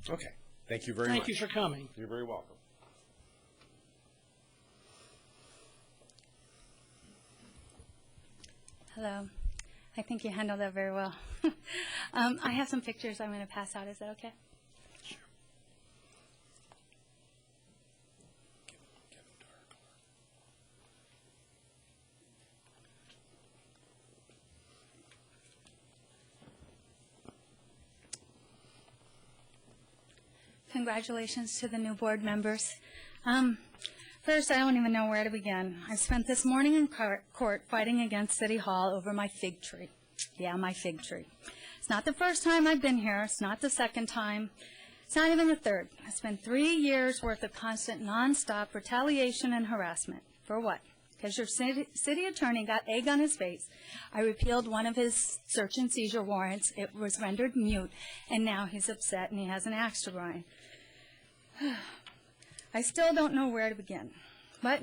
Okay. Thank you very much. Thank you for coming. You're very welcome. Hello. I think you handled that very well. I have some pictures I'm going to pass out. Is that okay? Sure. Give them to her. Congratulations to the new board members. First, I don't even know where to begin. I spent this morning in court fighting against City Hall over my fig tree. Yeah, my fig tree. It's not the first time I've been here. It's not the second time. It's not even the third. I spent 3 years' worth of constant, nonstop retaliation and harassment. For what? Because your city attorney got egg on his face. I repealed one of his search and seizure warrants. It was rendered mute, and now he's upset and he has an axe to grind. I still don't know where to begin. But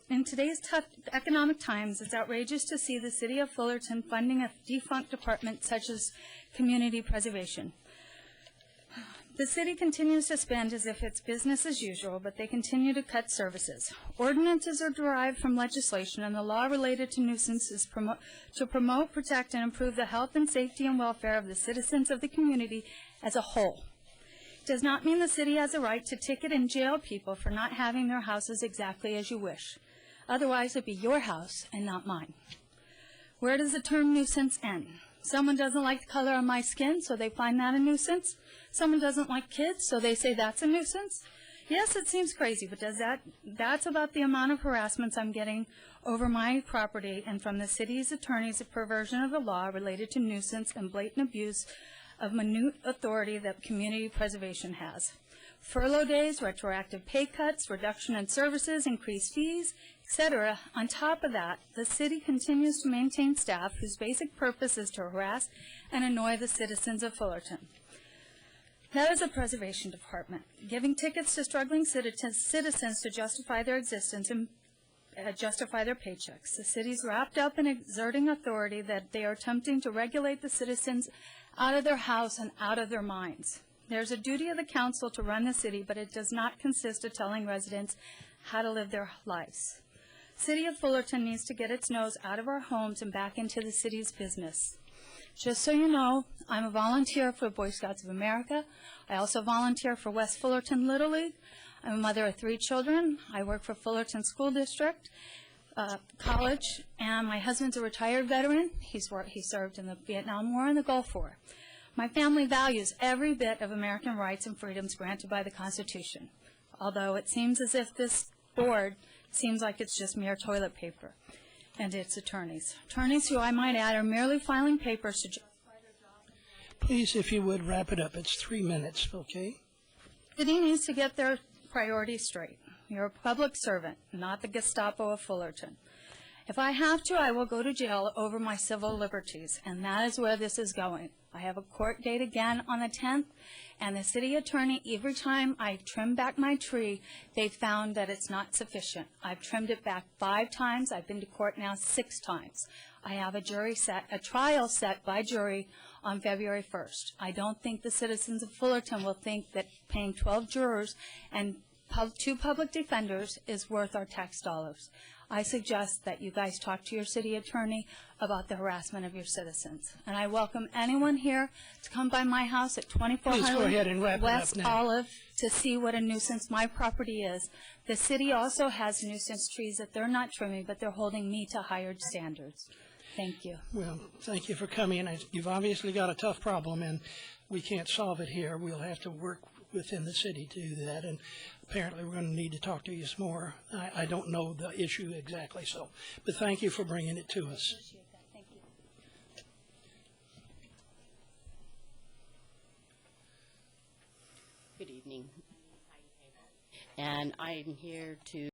in today's tough economic times, it's outrageous to see the city of Fullerton funding a defunct department such as community preservation. The city continues to spend as if it's business as usual, but they continue to cut services. Ordinances are derived from legislation, and the law related to nuisances to promote, protect, and improve the health and safety and welfare of the citizens of the community as a whole. It does not mean the city has a right to ticket and jail people for not having their houses exactly as you wish. Otherwise, it'd be your house and not mine. Where does the term nuisance end? Someone doesn't like the color of my skin, so they find that a nuisance. Someone doesn't like kids, so they say that's a nuisance. Yes, it seems crazy, but that's about the amount of harassments I'm getting over my property and from the city's attorneys, a perversion of the law related to nuisance and blatant abuse of minute authority that community preservation has. Furlough days, retroactive pay cuts, reduction in services, increased fees, etc. On top of that, the city continues to maintain staff whose basic purpose is to harass and annoy the citizens of Fullerton. That is a preservation department, giving tickets to struggling citizens to justify their existence and justify their paychecks. The city's wrapped up in exerting authority that they are attempting to regulate the citizens out of their house and out of their minds. There's a duty of the council to run the city, but it does not consist of telling residents how to live their lives. City of Fullerton needs to get its nose out of our homes and back into the city's business. Just so you know, I'm a volunteer for Boy Scouts of America. I also volunteer for West Fullerton Little League. I'm a mother of 3 children. I work for Fullerton School District, college, and my husband's a retired veteran. He served in the Vietnam War and the Gulf War. My family values every bit of American rights and freedoms granted by the Constitution, although it seems as if this board seems like it's just mere toilet paper and its attorneys. Attorneys who, I might add, are merely filing papers to justify their job. Please, if you would, wrap it up. It's 3 minutes, okay? The city needs to get their priorities straight. You're a public servant, not the Gestapo of Fullerton. If I have to, I will go to jail over my civil liberties, and that is where this is going. I have a court date again on the 10th, and the city attorney, every time I trim back my tree, they found that it's not sufficient. I've trimmed it back 5 times. I've been to court now 6 times. I have a trial set by jury on February 1st. I don't think the citizens of Fullerton will think that paying 12 jurors and 2 public defenders is worth our tax dollars. I suggest that you guys talk to your city attorney about the harassment of your citizens. And I welcome anyone here to come by my house at 2400 West Olive to see what a nuisance my property is. The city also has nuisance trees that they're not trimming, but they're holding me to higher standards. Thank you. Well, thank you for coming. You've obviously got a tough problem, and we can't solve it here. We'll have to work within the city to do that, and apparently we're going to need to talk to you some more. I don't know the issue exactly, but thank you for bringing it to us. Appreciate that. Thank you. Good evening. And I'm here to